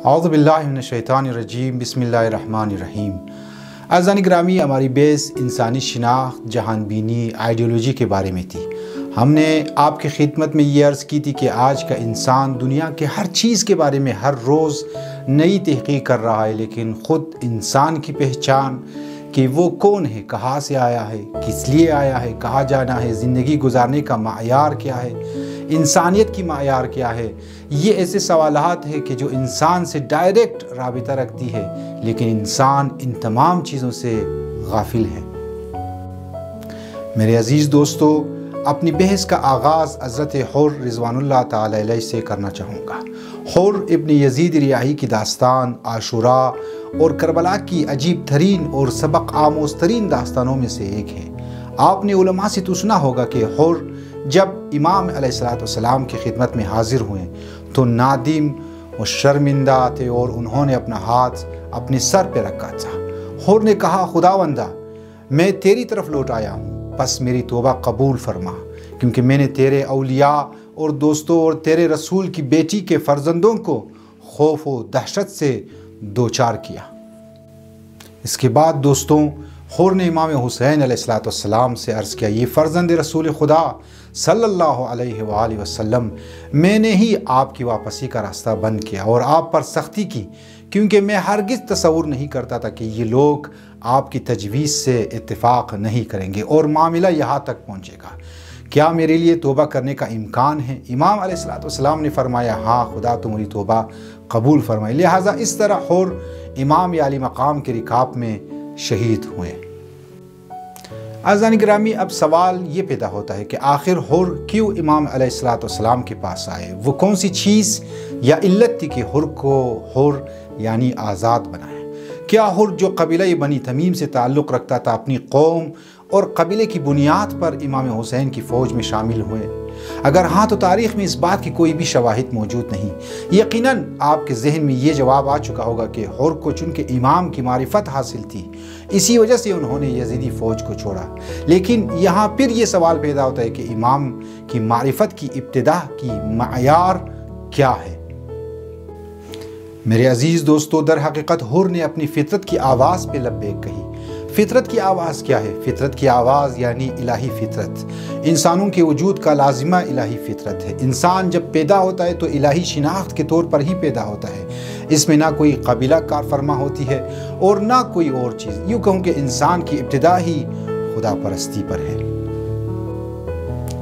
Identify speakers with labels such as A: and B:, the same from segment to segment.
A: اعوذ باللہ من الشیطان الرجیم بسم اللہ الرحمن الرحیم۔ عزیزان گرامی، ہماری بیس انسانی شناخت، جہان بینی، آئیڈیولوجی کے بارے میں تھی۔ ہم نے آپ کی خدمت میں یہ عرض کی تھی کہ آج کا انسان دنیا کے ہر چیز کے بارے میں ہر روز نئی تحقیق کر رہا ہے، لیکن خود انسان کی پہچان کہ وہ کون ہے، کہاں سے آیا ہے، کس لیے آیا ہے، کہاں جانا ہے، زندگی گزارنے کا معیار کیا ہے، انسانیت کی معیار کیا ہے، یہ ایسے سوالات ہیں کہ جو انسان سے ڈائریکٹ رابطہ رکھتی ہے، لیکن انسان ان تمام چیزوں سے غافل ہے۔ میرے عزیز دوستو، اپنی بحث کا آغاز حضرت حر رضوان اللہ تعالی علیہ سے کرنا چاہوں گا۔ حر ابن یزید ریاحی کی داستان عاشوراء اور کربلا کی عجیب ترین اور سبق آموز ترین داستانوں میں سے ایک ہے۔ آپ نے علماء سے تو سنا ہوگا کہ حر جب امام علیہ السلام کی خدمت میں حاضر ہوئے تو نادم و شرمندہ تھے اور انہوں نے اپنا ہاتھ اپنے سر پہ رکھا تھا۔ حر نے کہا، خداوندہ، میں تیری طرف لوٹ آیا ہوں، بس میری توبہ قبول فرما، کیونکہ میں نے تیرے اولیاء اور دوستوں اور تیرے رسول کی بیٹی کے فرزندوں کو خوف و دہشت سے دوچار کیا۔ اس کے بعد دوستوں، حر نے امام حسین علیہ السلام سے عرض کیا، یہ فرزند رسول خدا صلی اللہ علیہ وآلہ وسلم، میں نے ہی آپ کی واپسی کا راستہ بند کیا اور آپ پر سختی کی، کیونکہ میں ہرگز تصور نہیں کرتا تھا کہ یہ لوگ آپ کی تجویز سے اتفاق نہیں کریں گے اور معاملہ یہاں تک پہنچے گا۔ کیا میرے لیے توبہ کرنے کا امکان ہے؟ امام علیہ السلام نے فرمایا، ہاں، خدا تمہاری توبہ قبول فرمائے۔ لہٰذا اس طرح حر امام عالی مقام کے رکاب میں شہید ہوئے۔ عزیزان گرامی، اب سوال یہ پیدا ہوتا ہے کہ آخر حر کیوں امام علیہ السلام کے پاس آئے؟ وہ کون سی چیز یا علت تھی کہ حر کو حر یعنی آزاد بنائے؟ کیا حر جو قبیلہ بنی تمیم سے تعلق رکھتا تھا اپنی قوم اور قبیلے کی بنیاد پر امام حسین کی فوج میں شامل ہوئے؟ اگر ہاں تو تاریخ میں اس بات کی کوئی بھی شواہد موجود نہیں۔ یقیناً آپ کے ذہن میں یہ جواب آ چکا ہوگا کہ حر کو چونکہ امام کی معرفت حاصل تھی، اسی وجہ سے انہوں نے یزیدی فوج کو چھوڑا۔ لیکن یہاں پھر یہ سوال پیدا ہوتا ہے کہ امام کی معرفت کی ابتدا کی معیار کیا ہے؟ میرے عزیز دوستو، در حقیقت حر نے اپنی فطرت کی آواز پہ لبیک کہی۔ فطرت کی آواز کیا ہے؟ فطرت کی آواز یعنی الہی فطرت، انسانوں کے وجود کا لازمہ الہی فطرت ہے۔ انسان جب پیدا ہوتا ہے تو الہی شناخت کے طور پر ہی پیدا ہوتا ہے۔ اس میں نہ کوئی قبیلہ کار فرما ہوتی ہے اور نہ کوئی اور چیز۔ یوں کہوں کہ انسان کی ابتدا ہی خدا پرستی پر ہے۔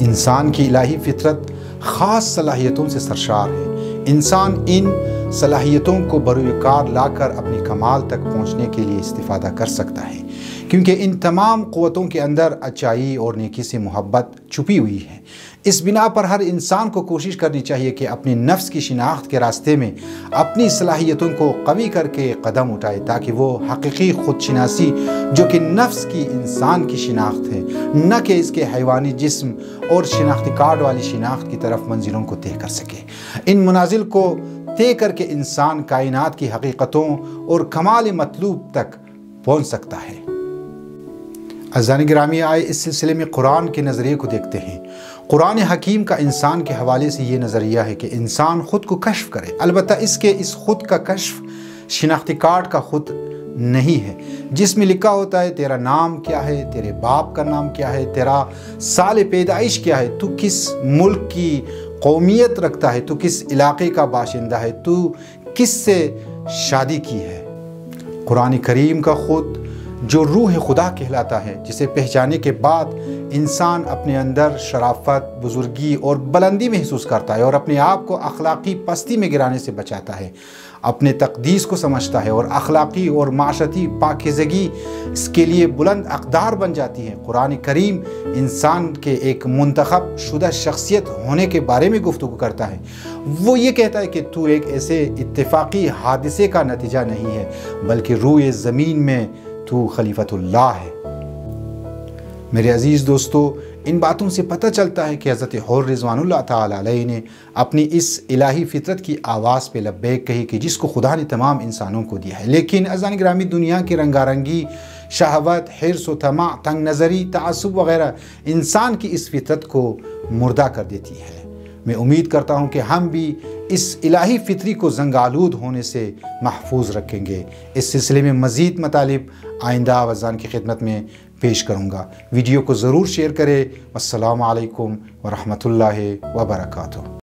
A: انسان کی الہی فطرت خاص صلاحیتوں سے سرشار ہے۔ انسان ان صلاحیتوں کو بروئے کار لا کر اپنی کمال تک پہنچنے کے لیے استفادہ کر سکتا ہے، کیونکہ ان تمام قوتوں کے اندر اچائی اور نیکی سے محبت چھپی ہوئی ہے۔ اس بنا پر ہر انسان کو کوشش کرنی چاہیے کہ اپنے نفس کی شناخت کے راستے میں اپنی صلاحیتوں کو قوی کر کے قدم اٹھائے، تاکہ وہ حقیقی خود شناسی جو کہ نفس کی انسان کی شناخت ہے، نہ کہ اس کے حیوانی جسم اور شناختی کارڈ والی شناخت کی طرف منزلوں کو طے کر سکے۔ ان منازل کو طے کر کے انسان کائنات کی حقیقتوں اور کمال مطلوب تک پہنچ سکتا ہے۔ عزیزان گرامی، آئے اس سلسلے میں قرآن کے نظریے کو دیکھتے ہیں۔ قرآن حکیم کا انسان کے حوالے سے یہ نظریہ ہے کہ انسان خود کو کشف کرے، البتہ اس خود کا کشف شناختی کارڈ کا خود نہیں ہے، جس میں لکھا ہوتا ہے تیرا نام کیا ہے، تیرے باپ کا نام کیا ہے، تیرا سال پیدائش کیا ہے، تو کس ملک کی قومیت رکھتا ہے، تو کس علاقے کا باشندہ ہے، تو کس سے شادی کی ہے۔ قرآن کریم کا خود جو روح خدا کہلاتا ہے، جسے پہچانے کے بعد انسان اپنے اندر شرافت، بزرگی اور بلندی محسوس کرتا ہے اور اپنے آپ کو اخلاقی پستی میں گرانے سے بچاتا ہے، اپنے تقدیس کو سمجھتا ہے اور اخلاقی اور معاشرتی پاکیزگی اس کے لیے بلند اقدار بن جاتی ہے۔ قرآن کریم انسان کے ایک منتخب شدہ شخصیت ہونے کے بارے میں گفتگو کرتا ہے۔ وہ یہ کہتا ہے کہ تو ایک ایسے اتفاقی حادثے کا نتیجہ نہیں ہے، بلکہ روئے زمین میں تو خلیفۃ اللہ ہے۔ میرے عزیز دوستو، ان باتوں سے پتہ چلتا ہے کہ حضرت حر رضوان اللہ تعالیٰ علیہ نے اپنی اس الہی فطرت کی آواز پہ لبیک کہی کہ جس کو خدا نے تمام انسانوں کو دیا ہے۔ لیکن عزیزان گرامی، دنیا کی رنگا رنگی، شہوت، حرص و طمع، تنگ نظری، تعصب وغیرہ انسان کی اس فطرت کو مردہ کر دیتی ہے۔ میں امید کرتا ہوں کہ ہم بھی اس الہی فطری کو زنگ آلود ہونے سے محفوظ رکھیں گے۔ اس سلسلے میں مزید مطالب آئندہ آوازان کی خدمت میں پیش کروں گا۔ ویڈیو کو ضرور شیئر کریں۔ السلام علیکم ورحمۃ اللہ وبرکاتہ۔